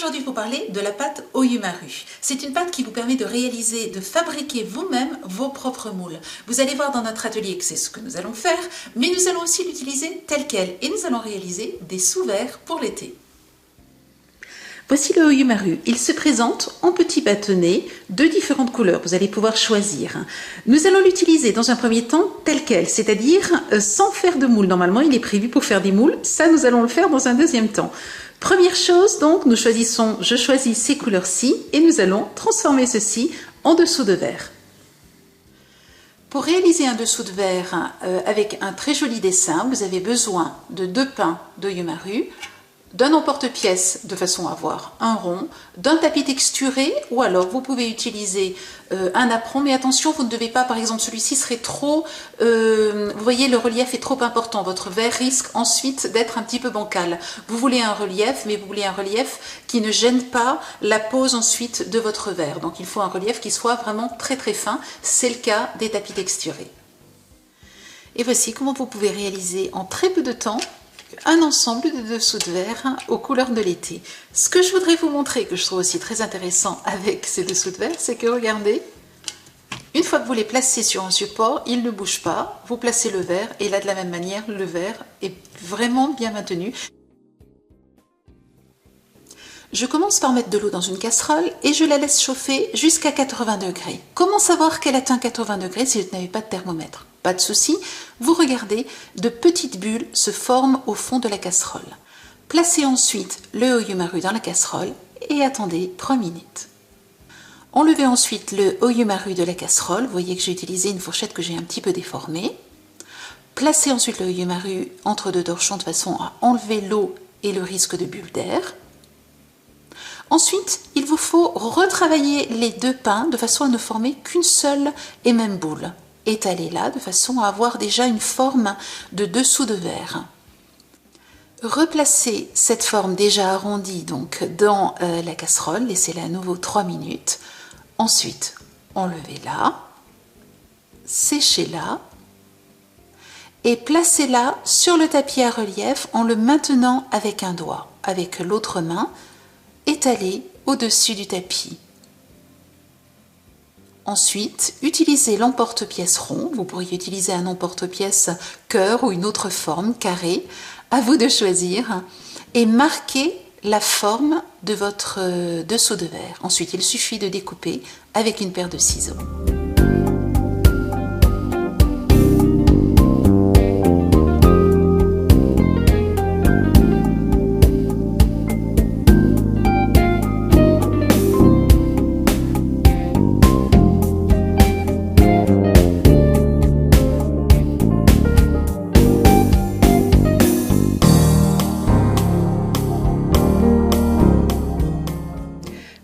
aujourd'hui vous parler de la pâte Oyumaru. C'est une pâte qui vous permet de réaliser, de fabriquer vous-même vos propres moules. Vous allez voir dans notre atelier que c'est ce que nous allons faire, mais nous allons aussi l'utiliser tel quel et nous allons réaliser des sous-verres pour l'été. Voici le Oyumaru. Il se présente en petits bâtonnets de différentes couleurs. Vous allez pouvoir choisir. Nous allons l'utiliser dans un premier temps tel quel, c'est-à-dire sans faire de moule. Normalement, il est prévu pour faire des moules. Ça, nous allons le faire dans un deuxième temps. Première chose, donc, je choisis ces couleurs-ci et nous allons transformer ceci en dessous de verre. Pour réaliser un dessous de verre avec un très joli dessin, vous avez besoin de 2 pains d'Oyumaru, d'un emporte-pièce de façon à avoir un rond, d'un tapis texturé ou alors vous pouvez utiliser un apron, mais attention, vous ne devez pas, par exemple celui-ci serait trop, vous voyez le relief est trop important, votre verre risque ensuite d'être un petit peu bancal. Vous voulez un relief, mais vous voulez un relief qui ne gêne pas la pose ensuite de votre verre, donc il faut un relief qui soit vraiment très très fin, c'est le cas des tapis texturés. Et voici comment vous pouvez réaliser en très peu de temps un ensemble de dessous de verre aux couleurs de l'été. Ce que je voudrais vous montrer, que je trouve aussi très intéressant avec ces dessous de verre, c'est que regardez, une fois que vous les placez sur un support, ils ne bougent pas, vous placez le verre et là de la même manière, le verre est vraiment bien maintenu. Je commence par mettre de l'eau dans une casserole et je la laisse chauffer jusqu'à 80 degrés. Comment savoir qu'elle atteint 80 degrés si vous n'avez pas de thermomètre? Pas de souci, vous regardez, de petites bulles se forment au fond de la casserole. Placez ensuite le Oyumaru dans la casserole et attendez 3 minutes. Enlevez ensuite le Oyumaru de la casserole, vous voyez que j'ai utilisé une fourchette que j'ai un petit peu déformée. Placez ensuite le Oyumaru entre 2 torchons de façon à enlever l'eau et le risque de bulles d'air. Ensuite, il vous faut retravailler les 2 pains de façon à ne former qu'une seule et même boule. Étalez-la de façon à avoir déjà une forme de dessous de verre. Replacez cette forme déjà arrondie donc dans la casserole, laissez-la à nouveau 3 minutes. Ensuite, enlevez-la, séchez-la et placez-la sur le tapis à relief en le maintenant avec un doigt. Avec l'autre main, étalez au-dessus du tapis. Ensuite, utilisez l'emporte-pièce rond. Vous pourriez utiliser un emporte-pièce cœur ou une autre forme, carré. À vous de choisir. Et marquez la forme de votre dessous de verre. Ensuite, il suffit de découper avec une paire de ciseaux.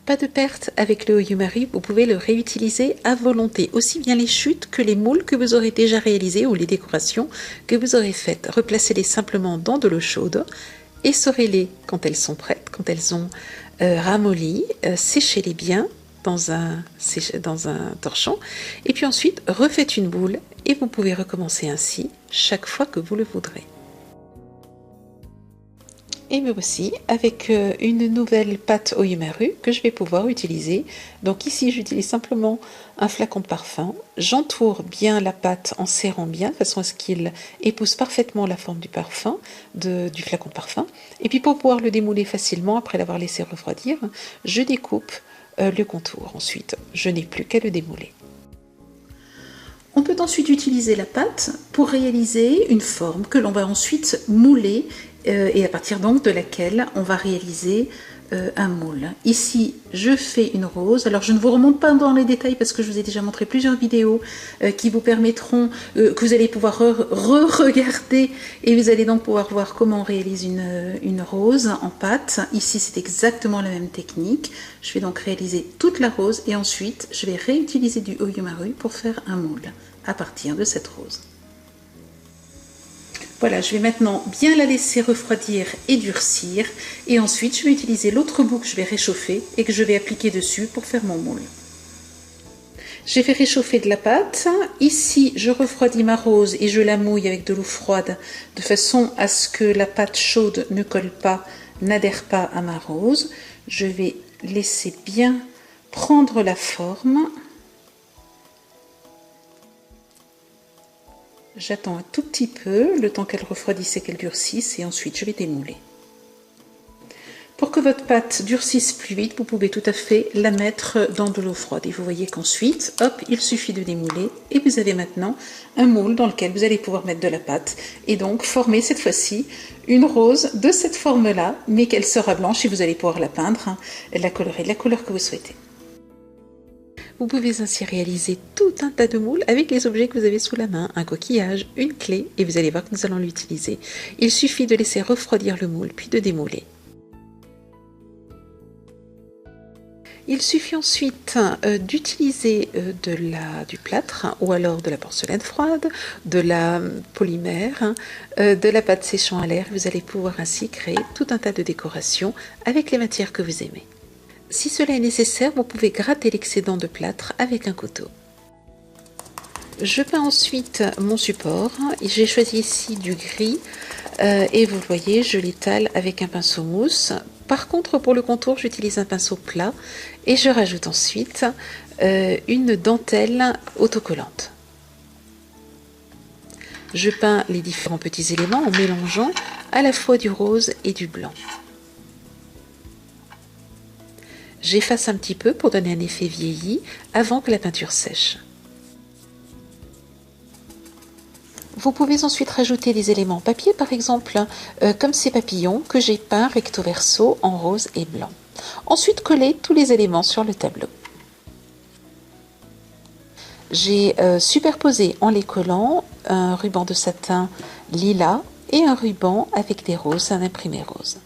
Pas de perte avec le Oyumaru, vous pouvez le réutiliser à volonté, aussi bien les chutes que les moules que vous aurez déjà réalisées ou les décorations que vous aurez faites. Replacez-les simplement dans de l'eau chaude, essorez-les quand elles sont prêtes, quand elles ont ramolli, séchez-les bien dans un torchon et puis ensuite refaites une boule et vous pouvez recommencer ainsi chaque fois que vous le voudrez. Et me voici avec une nouvelle pâte Oyumaru que je vais pouvoir utiliser. Donc ici, j'utilise simplement un flacon de parfum. J'entoure bien la pâte en serrant bien, de façon à ce qu'il épouse parfaitement la forme du parfum, du flacon de parfum. Et puis pour pouvoir le démouler facilement, après l'avoir laissé refroidir, je découpe le contour. Ensuite, je n'ai plus qu'à le démouler. On peut ensuite utiliser la pâte pour réaliser une forme que l'on va ensuite mouler et à partir donc de laquelle on va réaliser un moule. Ici, je fais une rose. Alors, je ne vous remonte pas dans les détails parce que je vous ai déjà montré plusieurs vidéos qui vous permettront, que vous allez pouvoir re-regarder et vous allez donc pouvoir voir comment on réalise une rose en pâte. Ici, c'est exactement la même technique. Je vais donc réaliser toute la rose et ensuite, je vais réutiliser du Oyumaru pour faire un moule à partir de cette rose. Voilà, je vais maintenant bien la laisser refroidir et durcir. Et ensuite, je vais utiliser l'autre bout que je vais réchauffer et que je vais appliquer dessus pour faire mon moule. J'ai fait réchauffer de la pâte. Ici, je refroidis ma rose et je la mouille avec de l'eau froide de façon à ce que la pâte chaude ne colle pas n'adhère pas à ma rose. Je vais laisser bien prendre la forme. J'attends un tout petit peu, le temps qu'elle refroidisse et qu'elle durcisse, et ensuite je vais démouler. Pour que votre pâte durcisse plus vite, vous pouvez tout à fait la mettre dans de l'eau froide. Et vous voyez qu'ensuite, hop, il suffit de démouler, et vous avez maintenant un moule dans lequel vous allez pouvoir mettre de la pâte, et donc former cette fois-ci une rose de cette forme-là, mais qu'elle sera blanche, et vous allez pouvoir la peindre, la colorer de la couleur que vous souhaitez. Vous pouvez ainsi réaliser tout un tas de moules avec les objets que vous avez sous la main, un coquillage, une clé, et vous allez voir que nous allons l'utiliser. Il suffit de laisser refroidir le moule, puis de démouler. Il suffit ensuite d'utiliser du plâtre ou alors de la porcelaine froide, de la polymère, de la pâte séchant à l'air. Vous allez pouvoir ainsi créer tout un tas de décorations avec les matières que vous aimez. Si cela est nécessaire, vous pouvez gratter l'excédent de plâtre avec un couteau. Je peins ensuite mon support. J'ai choisi ici du gris et vous le voyez, je l'étale avec un pinceau mousse. Par contre, pour le contour, j'utilise un pinceau plat et je rajoute ensuite une dentelle autocollante. Je peins les différents petits éléments en mélangeant à la fois du rose et du blanc. J'efface un petit peu pour donner un effet vieilli avant que la peinture sèche. Vous pouvez ensuite rajouter des éléments papier, par exemple, comme ces papillons que j'ai peints recto verso en rose et blanc. Ensuite, coller tous les éléments sur le tableau. J'ai superposé en les collant un ruban de satin lilas et un ruban avec des roses, un imprimé rose.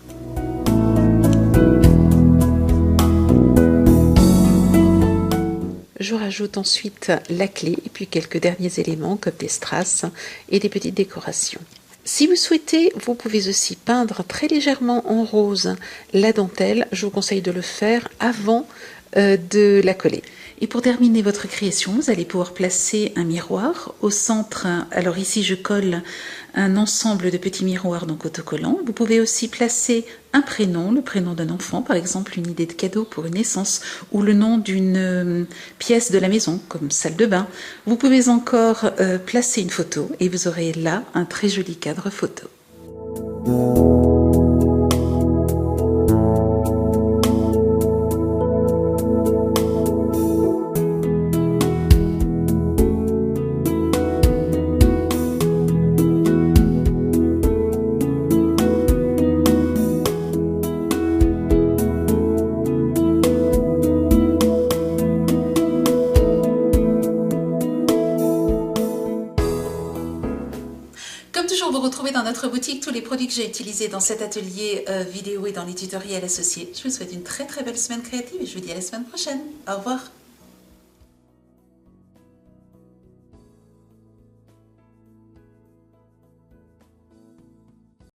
Je rajoute ensuite la clé et puis quelques derniers éléments comme des strass et des petites décorations. Si vous souhaitez, vous pouvez aussi peindre très légèrement en rose la dentelle. Je vous conseille de le faire avant de la coller. Et pour terminer votre création, vous allez pouvoir placer un miroir au centre. Alors ici, je colle un ensemble de petits miroirs donc autocollants. Vous pouvez aussi placer un prénom, le prénom d'un enfant, par exemple une idée de cadeau pour une naissance ou le nom d'une pièce de la maison comme salle de bain. Vous pouvez encore placer une photo et vous aurez là un très joli cadre photo. Comme toujours, vous retrouvez dans notre boutique tous les produits que j'ai utilisés dans cet atelier vidéo et dans les tutoriels associés. Je vous souhaite une très belle semaine créative et je vous dis à la semaine prochaine. Au revoir.